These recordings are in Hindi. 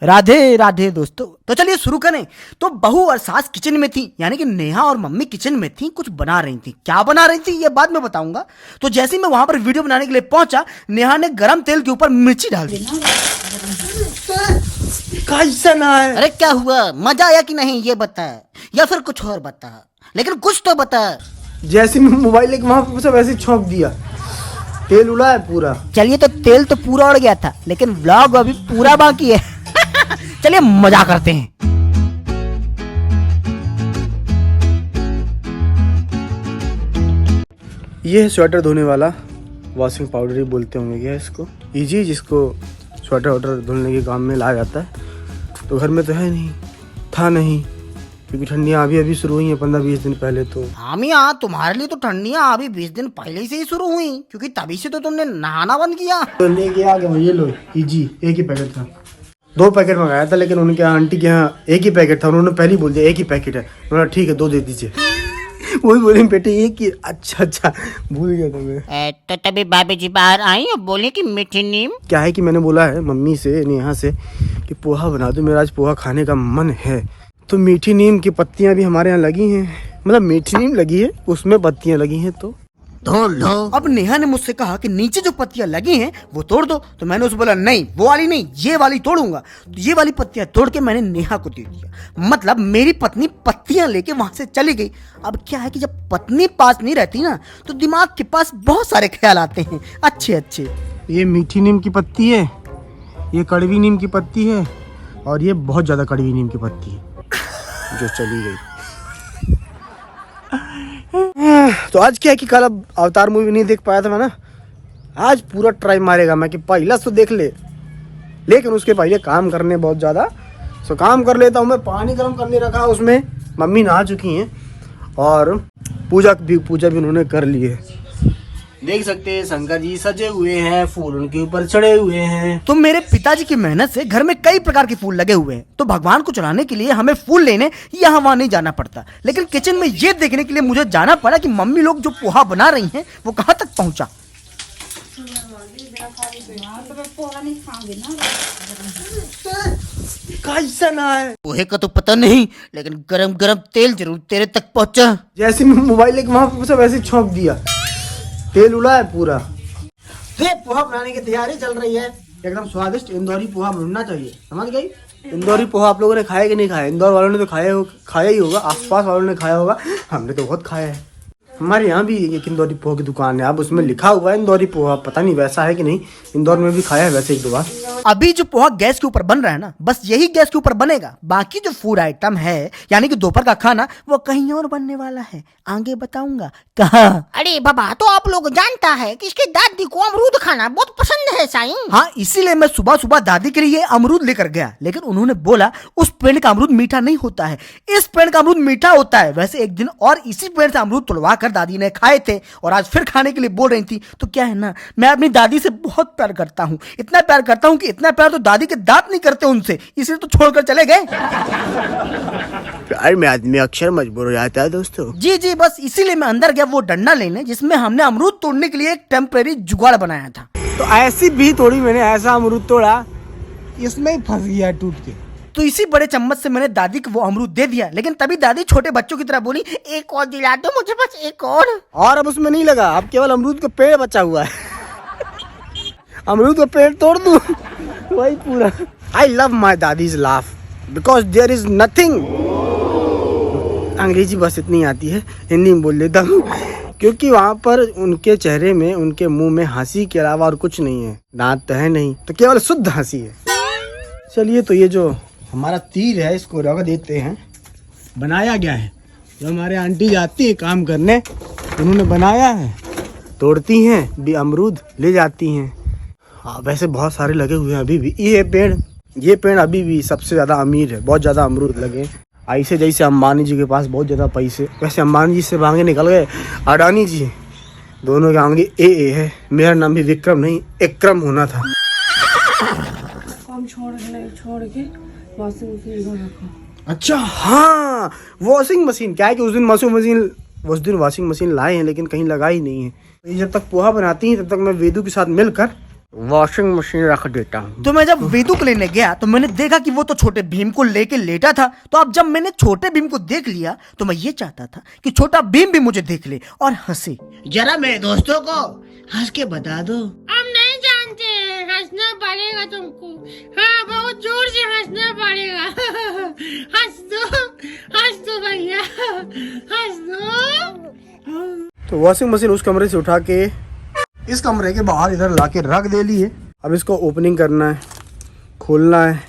राधे राधे दोस्तों। तो चलिए शुरू करें। तो बहू और सास किचन में थी, यानी कि नेहा और मम्मी किचन में थी, कुछ बना रही थी। क्या बना रही थी ये बाद में बताऊंगा। तो जैसे ही मैं वहां पर वीडियो बनाने के लिए पहुंचा, नेहा ने गरम तेल के ऊपर मिर्ची डाल दी। कैसा ना है? अरे क्या हुआ, मजा आया कि नहीं ये बता, या फिर कुछ और बता, लेकिन कुछ तो बता। जैसे मैं मोबाइल लेके वहां पे सब ऐसे छौंक दिया, तेल उड़ा है पूरा। चलिए, तो तेल तो पूरा उड़ गया था, लेकिन व्लॉग अभी पूरा बाकी है। चलिए मजा करते हैं। ये है स्वेटर धोने वाला, वॉशिंग पाउडर ही बोलते होंगे क्या इसको। इजी, जिसको स्वेटर वाटर धुलने के काम में लाया जाता है। तो घर में तो है नहीं, था नहीं, क्योंकि ठंडियाँ अभी शुरू हुई हैं 15-20 दिन पहले। तो हाँ, तुम्हारे लिए तो ठंडियाँ अभी 20 दिन पहले से ही शुरू हुई, क्योंकि तभी से तो तुमने नहाना बंद किया। तो लेके आ गया, ये लो इजी। एक ही पैकेट था, 2 पैकेट मंगाया था, लेकिन उनके यहाँ आंटी के यहाँ एक ही पैकेट था। उन्होंने पहले ही बोल दिया एक ही पैकेट है। उन्होंने ठीक है 2 दे दीजिए। वही बोले बेटे एक ही। अच्छा भूल गया था मैं। तो तभी भाभी जी बाहर आई और बोले कि मीठी नीम। क्या है कि मैंने बोला है मम्मी से, नेहा से, कि पोहा बना दो, मेरा आज पोहा खाने का मन है। तो मीठी नीम की पत्तियां भी हमारे यहाँ लगी हैं, मतलब मीठी नीम लगी है, उसमें पत्तियां लगी हैं, तो तोड़ लो। अब नेहा ने मुझसे कहा कि नीचे जो पत्तियां लगी हैं वो तोड़ दो। तो मैंने उससे बोला नहीं, वो वाली नहीं, ये वाली तोड़ूंगा। तो ये वाली पत्तियां तोड़ के मैंने नेहा को दे दिया। मतलब मेरी पत्नी पत्तियां लेके वहां से चली गई। अब क्या है कि जब पत्नी पास नहीं रहती ना, तो दिमाग के पास बहुत सारे ख्याल आते हैं अच्छे अच्छे। ये मीठी नीम की पत्ती है, ये कड़वी नीम की पत्ती है, और ये बहुत ज्यादा कड़वी नीम की पत्ती है जो चली गई। तो आज क्या है कि कल अब अवतार मूवी नहीं देख पाया था मैं ना, आज पूरा ट्राई मारेगा मैं कि पहला तो देख ले, लेकिन उसके पहले काम करने बहुत ज़्यादा। सो काम कर लेता हूँ मैं। पानी गर्म करने रखा, उसमें मम्मी नहा चुकी हैं और पूजा भी उन्होंने कर ली है। देख सकते हैं शंकर जी सजे हुए हैं, फूल उनके ऊपर चढ़े हुए हैं। तो मेरे पिताजी की मेहनत से घर में कई प्रकार के फूल लगे हुए हैं। तो भगवान को चढ़ाने के लिए हमें फूल लेने यहाँ वहाँ नहीं जाना पड़ता, लेकिन किचन में ये देखने के लिए मुझे जाना पड़ा कि मम्मी लोग जो पोहा बना रही हैं वो कहाँ तक पहुँचा। कैसा ना है? पोहे का तो पता नहीं, लेकिन गरम गरम तेल जरूर तेरे तक पहुंचा। जैसे मैं मोबाइल लेके वहां पे सब ऐसे छौंक दिया, तेल उड़ा है पूरा। तो ये पोहा बनाने की तैयारी चल रही है। एकदम स्वादिष्ट इंदौरी पोहा बनना चाहिए, समझ गई। इंदौरी पोहा आप लोगों ने खाया कि नहीं खाया? इंदौर वालों ने तो खाया ही होगा, आसपास वालों ने खाया होगा, हमने तो बहुत खाया है। हमारे यहाँ भी एक इंदौरी पोहा की दुकान है, अब उसमें लिखा हुआ है इंदौरी पोहा, पता नहीं वैसा है कि नहीं। इंदौर में भी खाया है वैसे 1-2 बार। अभी जो पोहा गैस के ऊपर बन रहा है ना, बस यही गैस के ऊपर बनेगा। बाकी जो फूड आइटम है, यानी कि दोपहर का खाना, वो कहीं और बनने वाला है, आगे बताऊंगा कहाँ। अरे बाबा, तो आप लोग जानता है कि इसकी दादी को अमरूद खाना बहुत पसंद है साईं। हाँ, इसीलिए मैं सुबह सुबह दादी के लिए अमरूद लेकर गया, लेकिन उन्होंने बोला उस पेड़ का अमरूद मीठा नहीं होता है, इस पेड़ का अमरूद मीठा होता है। वैसे एक दिन और इसी पेड़ से अमरूद तुड़वा कर दादी ने खाए थे, और आज फिर खाने के लिए बोल रही थी। तो क्या है ना, मैं अपनी दादी से बहुत प्यार करता हूँ, इतना प्यार करता हूँ कि इतना प्यार तो दादी के दांत नहीं करते उनसे, इसलिए तो छोड़कर चले गए। प्यार में आदमी अक्सर मजबूर हो जाता है दोस्तों। जी, बस इसीलिए मैं अंदर गया वो डंडा लेने, जिसमें हमने अमरूद तोड़ने के लिए एक टेम्परेरी जुगाड़ बनाया था। तो ऐसी भी तोड़ी मैंने, ऐसा अमरूद तोड़ा इसमें ही फंस गया टूट के। तो इसी बड़े चम्मच से मैंने दादी को वो अमरूद दे दिया, लेकिन तभी दादी छोटे बच्चों की तरह बोली, एक और दिला दो मुझे, बस एक और। और अब उसमें नहीं लगा, अब केवल अमरूद का पेड़ बचा हुआ है। अमरूद का पेड़ तोड़ दूं वही पूरा। आई लव माई दादीज laugh because there is nothing. अंग्रेजी बस इतनी आती है, हिंदी में बोल देता हूँ, क्योंकि वहाँ पर उनके चेहरे में, उनके मुंह में हंसी के अलावा और कुछ नहीं है। दांत तो है नहीं, तो केवल शुद्ध हंसी है। चलिए, तो ये जो हमारा तीर है इसको रख देते हैं। बनाया गया है, जो हमारे आंटी जाती है काम करने, उन्होंने बनाया है। तोड़ती हैं भी अमरूद ले जाती हैं। हाँ, वैसे बहुत सारे लगे हुए हैं अभी भी। ये पेड़ अभी भी सबसे ज़्यादा अमीर है, बहुत ज़्यादा अमरूद लगे। ऐसे जैसे अंबानी जी के पास बहुत ज़्यादा पैसे, वैसे अंबानी जी से मांगे निकल गए अडानी जी। दोनों के आगे ए है। मेरा नाम भी विक्रम नहीं, इक्रम होना था। छोड़ के वॉशिंग मशीन रखा। अच्छा हाँ, वॉशिंग मशीन। क्या है कि उस दिन वॉशिंग मशीन लाए हैं, लेकिन कहीं लगा ही नहीं है। तो जब तक पोहा बनाती हैं तब तक मैं वेदू के साथ मिलकर वॉशिंग मशीन रख देता हूँ। तो मैं जब वेदू को लेने गया तो मैंने देखा कि वो तो छोटे भीम को लेके लेटा था। तो अब जब मैंने छोटे भीम को देख लिया तो मैं ये चाहता था कि छोटा भीम भी मुझे देख ले और हंसे। जरा मेरे दोस्तों को हंस के बता दो। हम नहीं जानते हैं, हंसना पड़ेगा तुमको। हाँ, बहुत जोर से हंसना पड़ेगा। हंस दो भैया, हंस दो। तो वॉशिंग मशीन उस कमरे से उठा के इस कमरे के बाहर इधर लाके रख दे लिए। अब इसको ओपनिंग करना है, खोलना है।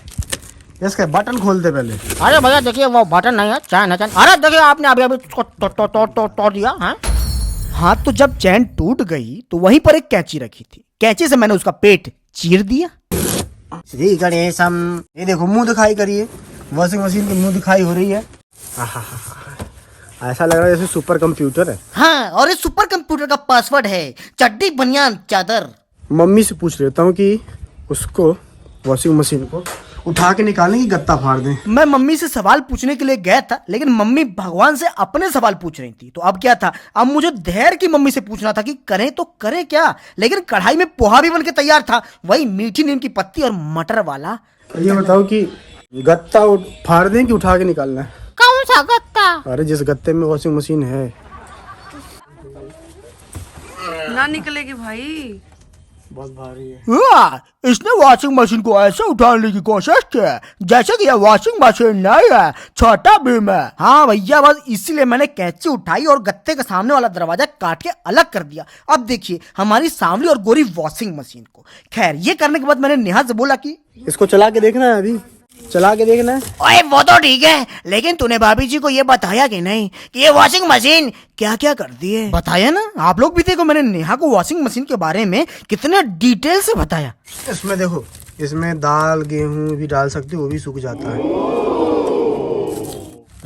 इसका बटन खोलते पहले। अरे भैया देखिए वो बटन नहीं है, चैन है चैन। अरे देखिए आपने अभी अभी उसको तोड़ दिया है। हाँ तो जब चैन टूट गई तो वहीं पर एक कैंची रखी थी। कैंची से मैंने उसका पेट चीर दिया। श्री गणेशम। ये देखो मुंह दिखाई करिए, वॉशिंग मशीन की मुंह दिखाई हो रही है। ऐसा लग रहा है जैसे सुपर कंप्यूटर है। हाँ, और इस सुपर कंप्यूटर का पासवर्ड है चड्डी बनियान चादर। मम्मी से पूछ लेता हूँ कि उसको वॉशिंग मशीन को उठा के निकालने की गत्ता फाड़ दें। मैं मम्मी से सवाल पूछने के लिए गया था, लेकिन मम्मी भगवान से अपने सवाल पूछ रही थी। तो अब क्या था, अब मुझे धैर्य की मम्मी से पूछना था कि करें तो करें क्या। लेकिन कढ़ाई में पोहा भी बन के तैयार था, वही मीठी नीम की पत्ती और मटर वाला। ये बताओ कि गत्ता फाड़ दें कि उठा के निकालना है? कौन सा गत्ता? अरे जिस गत्ते में वॉशिंग मशीन है। ना निकलेगी भाई। बहुत भारी है। इसने वॉशिंग मशीन को ऐसे उठाने की कोशिश की जैसे कि यह वॉशिंग मशीन नहीं है, छोटा भीम है। हाँ भैया, बस इसीलिए मैंने कैंची उठाई और गत्ते के सामने वाला दरवाजा काट के अलग कर दिया। अब देखिए हमारी सांवली और गोरी वॉशिंग मशीन को। खैर ये करने के बाद मैंने नेहा से बोला कि इसको चला के देखना है, अभी चला के देखना है। ओए वो तो ठीक है, लेकिन तूने भाभी जी को ये बताया कि नहीं कि ये वॉशिंग मशीन क्या क्या करती है? बताया ना, आप लोग भी देखो मैंने नेहा को वॉशिंग मशीन के बारे में कितने डिटेल से बताया। इसमें देखो, इसमें दाल गेहूं भी डाल सकते हो, वो भी सूख जाता है।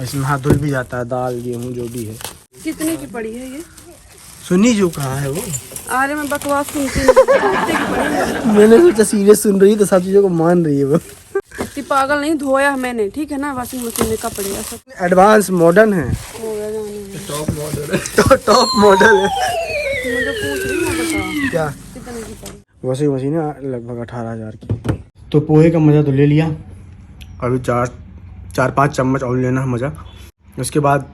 इसमें हाथ धुल भी जाता है, दाल गेहूं जो भी है। कितने की पड़ी है ये? सुनी जो कहा है वो। अरे मैं बकवास सुनती नहीं। कितने की पड़ी है? मैंने सोचा सीरियस सुन रही है तो सब चीजों को मान रही है वो। इतनी पागल नहीं, धोया है मैंने, ठीक है ना। वॉशिंग मशीन में कपड़े ऐसा एडवांस मॉडर्न है, हो गया जाने में। टॉप मॉडल है। टॉप मॉडल है। मुझे पूछ रही हूँ, बता क्या कितने की पड़ी? वॉशिंग मशीन है लगभग 18,000 की। तो पोहे का मजा तो ले लिया, अभी 4-5 चम्मच और लेना है मजा। उसके बाद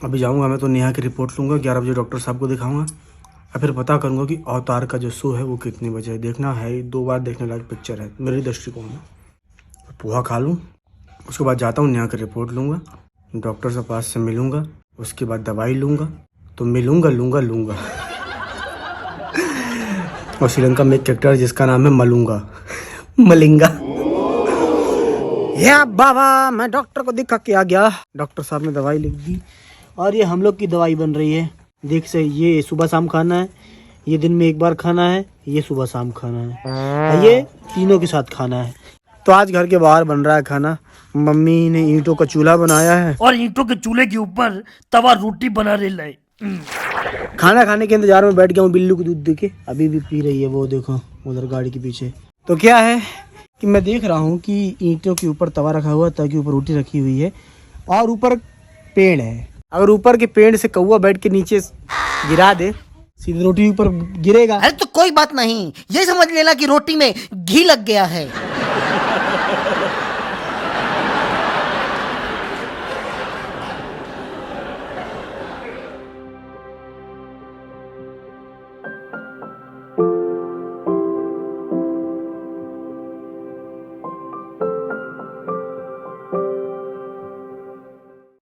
अभी जाऊंगा मैं तो नेहा की रिपोर्ट लूंगा, 11 बजे डॉक्टर साहब को दिखाऊंगा और फिर पता करूंगा कि अवतार का जो शो है वो कितने बजे है। देखना है, 2 बार देखने लायक पिक्चर है मेरी दृष्टिकोण में। पोहा खा लूँ, उसके बाद जाता हूँ नेहा की रिपोर्ट लूँगा, डॉक्टर से पास से मिलूँगा, उसके बाद दवाई लूँगा। तो मिलूँगा लूँगा और श्रीलंका में एक कैरेक्टर है जिसका नाम है मलिंगा। या बाबा, मैं डॉक्टर को दिखा के आ गया। डॉक्टर साहब ने दवाई लिख दी और ये हम लोग की दवाई बन रही है। देख से ये सुबह शाम खाना है, ये दिन में 1 बार खाना है, ये सुबह शाम खाना है, ये तीनों के साथ खाना है। तो आज घर के बाहर बन रहा है खाना। मम्मी ने ईंटों का चूल्हा बनाया है और ईंटों के चूल्हे के ऊपर तवा रोटी बना रही है। खाना खाने के इंतजार में बैठ गया हूँ बिल्लू को दूध देके, अभी भी पी रही है वो, देखो उधर गाड़ी के पीछे। तो क्या है कि मैं देख रहा हूँ कि ईंटों के ऊपर तवा रखा हुआ है ताकि ऊपर रोटी रखी हुई है और ऊपर पेड़ है। अगर ऊपर के पेड़ से कौवा बैठ के नीचे गिरा दे, सीधे रोटी ऊपर गिरेगा। अरे तो कोई बात नहीं, ये समझ लेना कि रोटी में घी लग गया है।